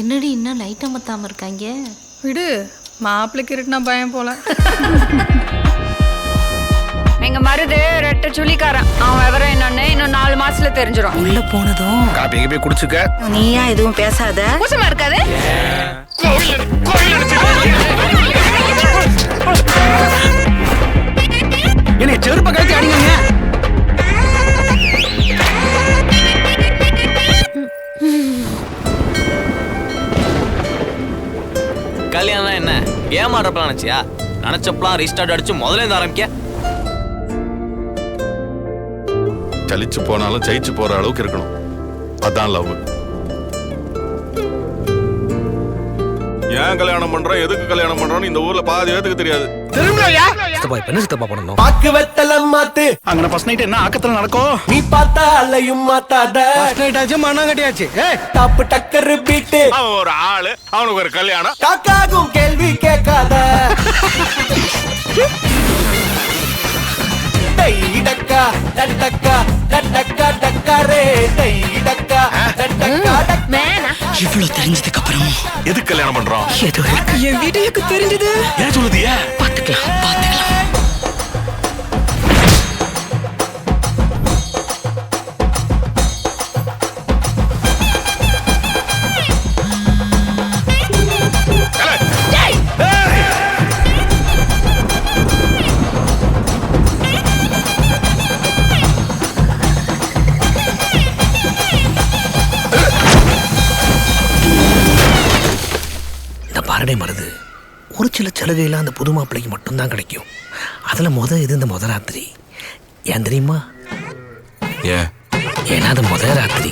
என்னடி இன்னும் லைட் அமத்தாம இருக்காங்க? விடு, மாப்பிள்ளைக்கு இருட்டுனா பயம் போல. எங்க மருது ரெட்டை சுழிக்காரன். அவன் விவரம் என்னன்னு இன்னும் 4 மாசத்துல தெரிஞ்சிடும். உள்ள போனதும் காப்பி போய் குடிச்சுக்க. நீயா எதுவும் பேசாத. கூசமா இருக்காது. என்னை செருப்ப கழிச்சு அடிங்க. கல்யாணம் என்ன ஏமாறப்ப நினைச்சியா? நினைச்சப்பலாம் ரீஸ்டார்ட் அடிச்சு முதல்ல இருந்து ஆரம்பிக்க. சலிச்சு போனாலும் ஜெயிச்சு போற அளவுக்கு இருக்கணும். அதான் லவ். ஏன் கல்யாணம் பண்றோம், எதுக்கு கல்யாணம் பண்றோம்னு இந்த ஊர்ல பாதி பேருக்கு தெரியாது. என்ன சித்தப்பா பண்ணணும்? பாக்கு வெத்தலம் மாத்து. அங்க ஃபர்ஸ்ட் நைட் என்ன ஆக்கத்துல நடக்கும்? நீ பார்த்தா அலையும் மாத்தாத. ஃபர்ஸ்ட் நைட் ஆச்சு, மண்ணாங்கட்டியாச்சு. டாப்பு டக்கர் பீட்டு. அவன் ஒரு ஆளு, அவனுக்கு ஒரு கல்யாணம். காக்காகும் கேள்வி கேட்காத. டக்கா டக்கா டக்கா டக்கரே டக்கா டக்கா மேனா இவ்வளவு தெரிஞ்சதுக்கு அப்புறம் எதுக்கு கல்யாணம் பண்றோம்? ஏதோ இருக்கு. என் வீட்டுக்கு தெரிஞ்சது. ஏன் சொல்லுதியா? பாத்துக்கலாம். பாரடே மருது ஒரு சில சலுகையில் அந்த புது மாப்பிள்ளைக்கு மட்டும்தான் கிடைக்கும். அதில் இது இந்த முத ராத்திரி. ஏன் தெரியுமா? ஏன்? ஏன்னா அது முத ராத்திரி.